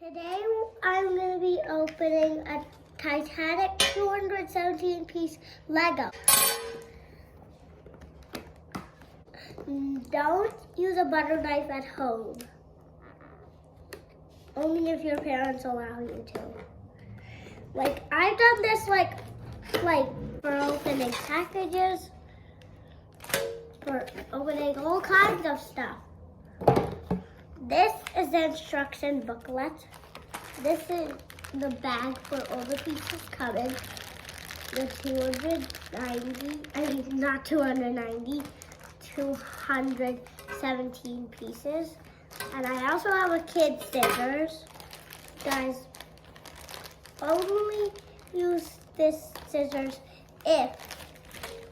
Today I'm going to be opening a Titanic 217-piece Lego. Don't use a butter knife at home. Only if your parents allow you to. Like, I've done this like for opening packages, for opening all kinds of stuff. This is the instruction booklet. This is the bag for all the pieces coming. The 217 pieces. And I also have a kid's scissors. Guys, only use this scissors if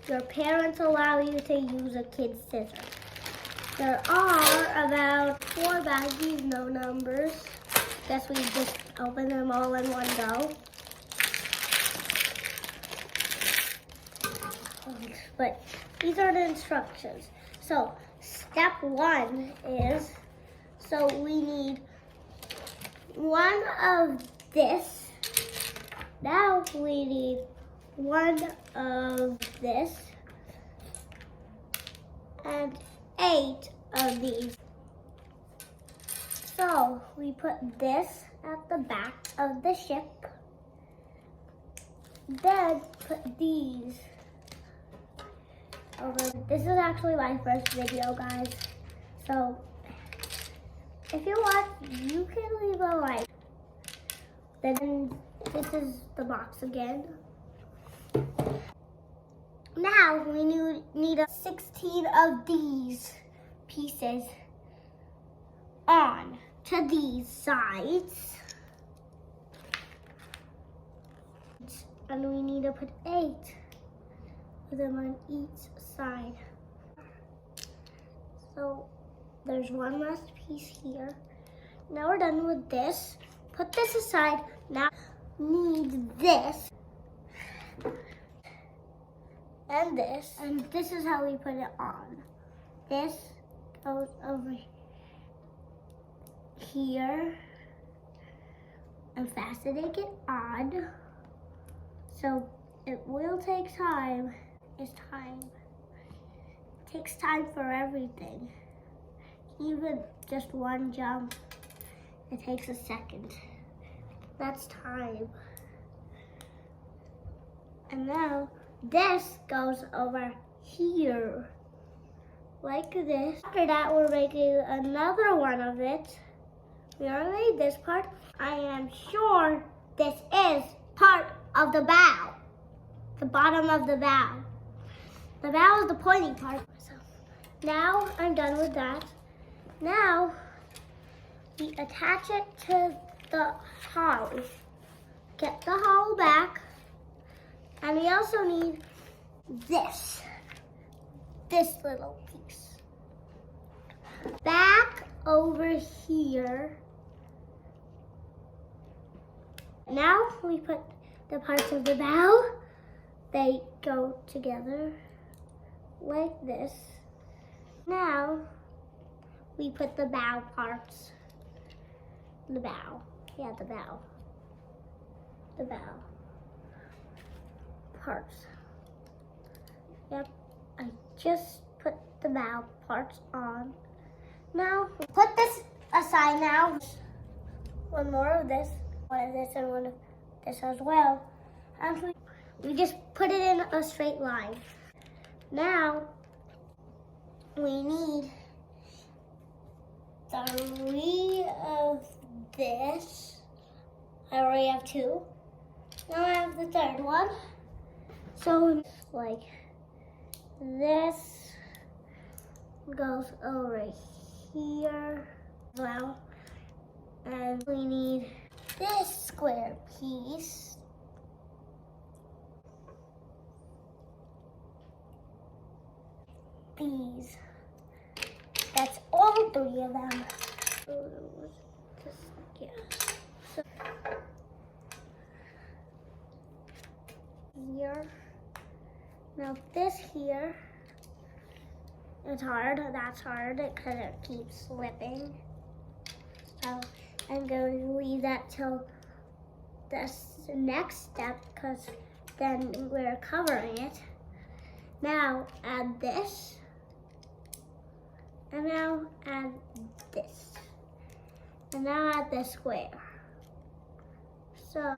your parents allow you to use a kid's scissors. There are about 4 baggies, no numbers. Guess we just open them all in one go. But these are the instructions. So step 1 is, so we need one of this. Now we need one of this and 8 of these. So we put this at the back of the ship. Then put these over. This is actually my first video, guys. So if you want, you can leave a like. Then this is the box again. Now we need 16 of these pieces on to these sides. And we need to put 8 of them on each side. So there's one last piece here. Now we're done with this. Put this aside. Now need this. And this is how we put it on. This goes over here and fastening it on. So it will take time. It takes time for everything. Even just one jump, it takes a second. That's time. And now this goes over here, like this. After that, we're making another one of it. We already made this part. I am sure this is part of the bow, the bottom of the bow. The bow is the pointy part. So now I'm done with that. Now we attach it to the hull. Get the hull back. And we also need this little piece. Back over here. Now we put the parts of the bow. They go together like this. Now we put the bow parts. The bow. Parts. Yep, I just put the bow parts on. Now, put this aside now. One more of this, one of this, and one of this as well. And we just put it in a straight line. Now, we need 3 of this. I already have 2. Now I have the 3rd one. So like this goes over here as well. And we need this square piece. These. That's all 3 of them. Yeah. So here. Now this here, it's hard. That's hard because it keeps slipping. So I'm going to leave that till this next step because then we're covering it. Now add this, and now add this, and now add the square. So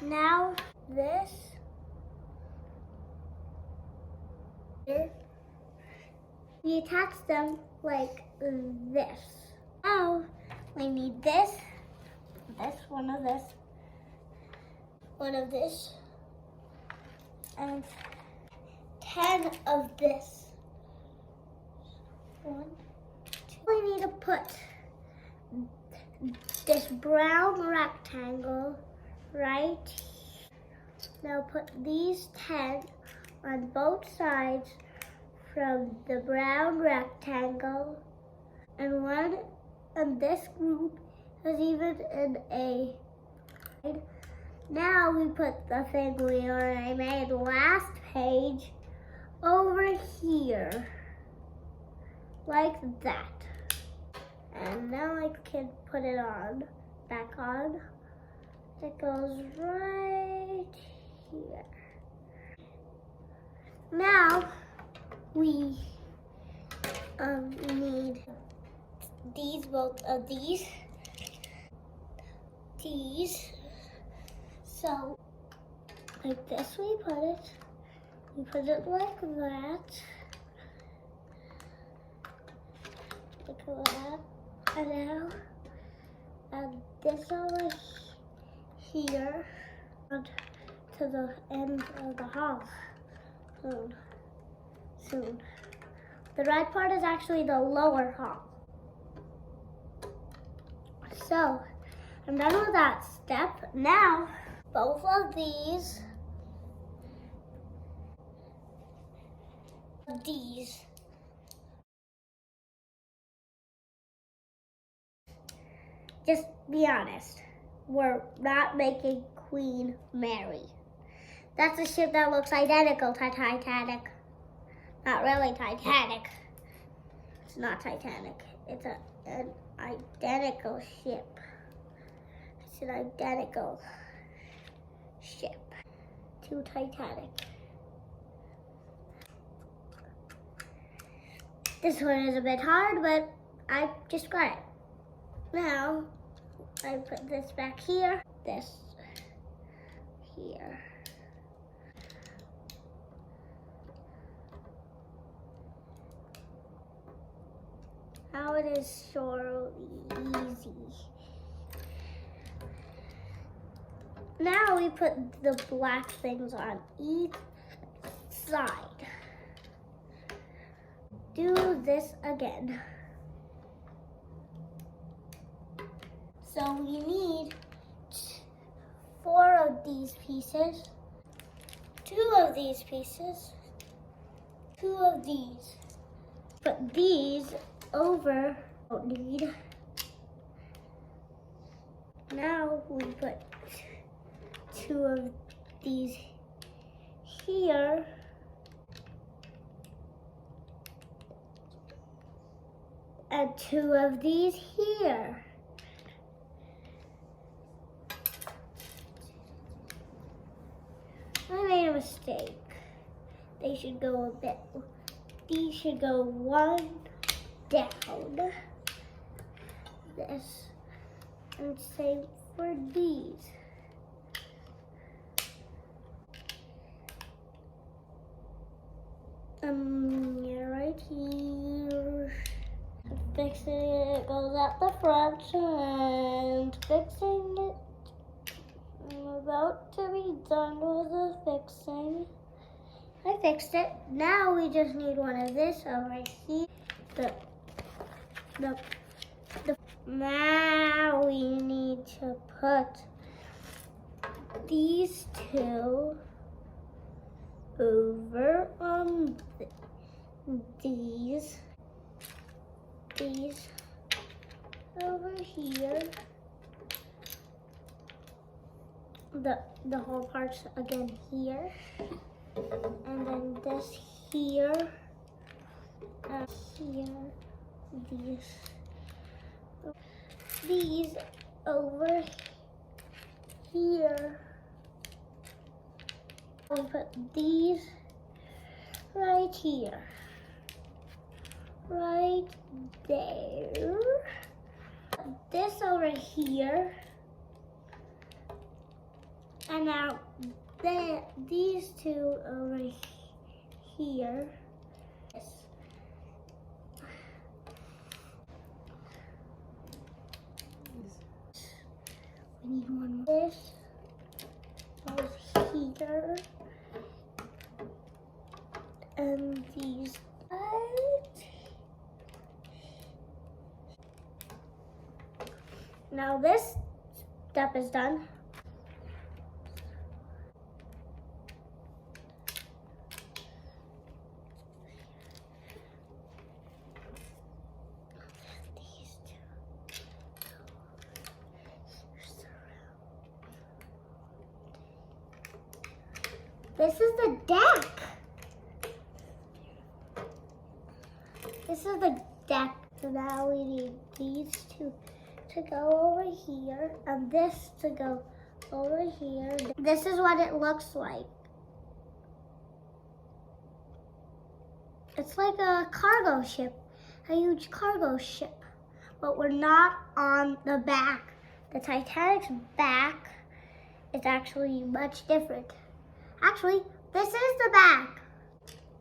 now this here, we attach them like this. Now we need this, one of this, and 10 of this. 1, 2. We need to put this brown rectangle right here. Now put these 10 on both sides from the brown rectangle, and one in this group is even in a. Now we put the thing we already made last page over here, like that. And now I can put it on, back on. It goes right here. Now we need these, both of these. So like this we put it. We put it like that. Like that. And now add this over here to the end of the hall. Soon. The red part is actually the lower hall. So I'm done with that step. Now both of these just be honest, we're not making Queen Mary. That's a ship that looks identical to Titanic. Not really Titanic. It's not Titanic. It's an identical ship. It's an identical ship to Titanic. This one is a bit hard, but I just got it. Now, I put this back here, this here. Now it is so easy. Now we put the black things on each side. Do this again. So we need 4 of these pieces, 2 of these pieces, 2 of these. Put these over, don't need. Now we put 2 of these here. And 2 of these here. I made a mistake. They should go a bit, these should go one down. This. And same for these. Yeah, right here. Fixing it goes at the front and fixing it. I'm about to be done with the fixing. I fixed it. Now we just need one of this over here. Now we need to put these 2 over on these over here. The whole part's again here, and then this here, and here, these over here. We put these right here, right there. This over here, and now these two over here. We need one more. This over here, and these. Now this step is done. These two. This is the deck. This is the deck. So now we need these two to go over here and this to go over here. This is what it looks like. It's like a cargo ship, a huge cargo ship, but we're not on the back. The Titanic's back is actually much different. Actually, this is the back.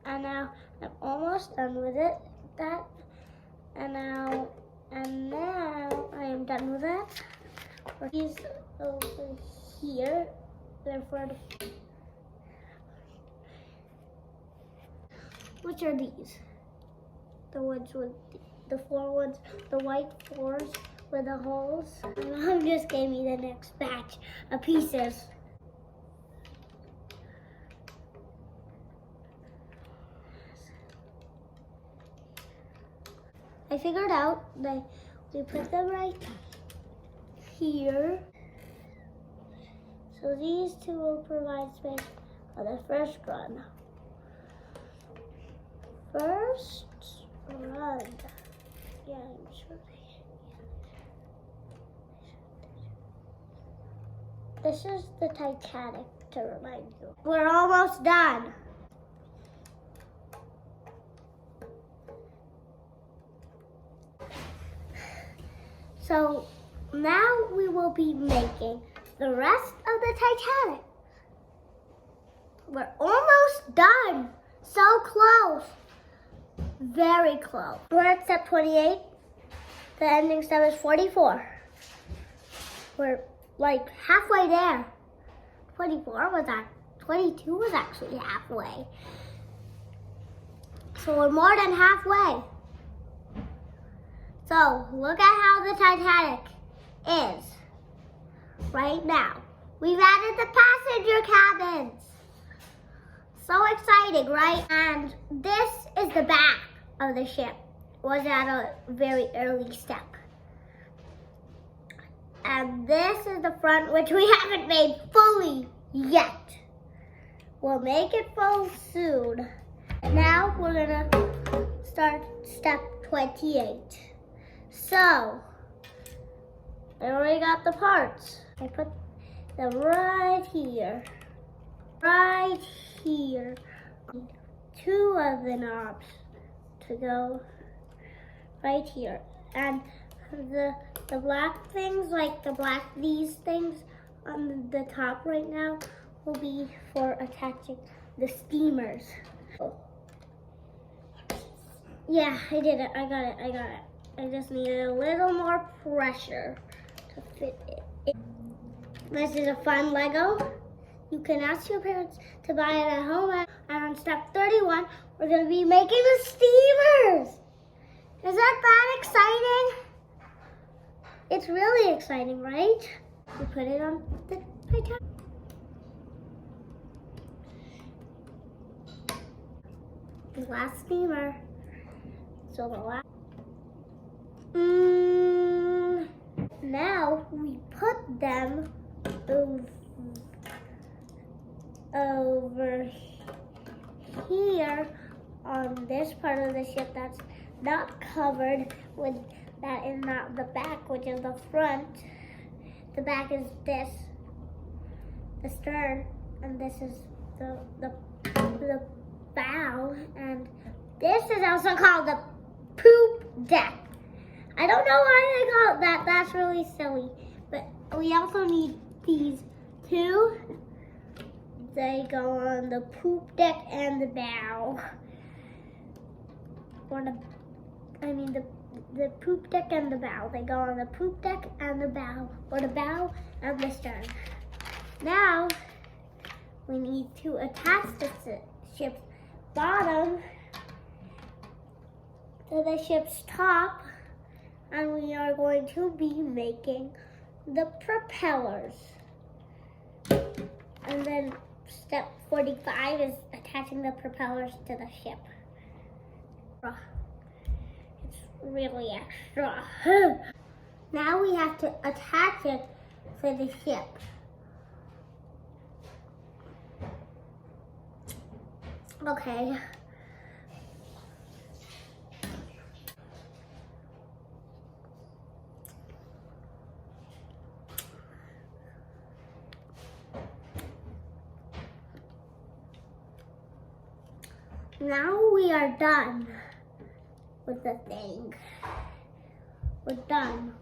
And now I'm almost done with it. And now I am done with that. These over here, therefore, which are these? The ones with the four ones, the white fours with the holes. My mom just gave me the next batch of pieces. I figured out that we put them right here. So these two will provide space for the first run. First run. Yeah, I'm sure. This is the Titanic, to remind you. We're almost done. So now we will be making the rest of the Titanic. We're almost done. So close. Very close. We're at step 28. The ending step is 44. We're like halfway there. 22 was actually halfway. So we're more than halfway. So look at how the Titanic is right now. We've added the passenger cabins. So exciting, right? And this is the back of the ship. Was at a very early step. And this is the front, which we haven't made fully yet. We'll make it full soon. Now we're gonna start step 28. So, I already got the parts. I put them right here. Right here. Two of the knobs to go right here. And the black things, like these things on the top right now, will be for attaching the steamers. Yeah, I did it. I got it. I just needed a little more pressure to fit it. This is a fun Lego. You can ask your parents to buy it at home. And on step 31, we're going to be making the steamers. Is that exciting? It's really exciting, right? We put it on the Titanic. The last steamer. So the last. Now we put them over here on this part of the ship that's not covered with that is not the back, which is the front. The back is this, the stern, and this is the bow, and this is also called the poop deck. I don't know why they call it that. That's really silly. But we also need these two. They go on the poop deck and the bow. The poop deck and the bow. They go on the poop deck and the bow, or the bow and the stern. Now, we need to attach the ship's bottom to the ship's top, and we are going to be making the propellers. And then step 45 is attaching the propellers to the ship. It's really extra. Now we have to attach it to the ship. Okay. Now we are done with the thing. We're done.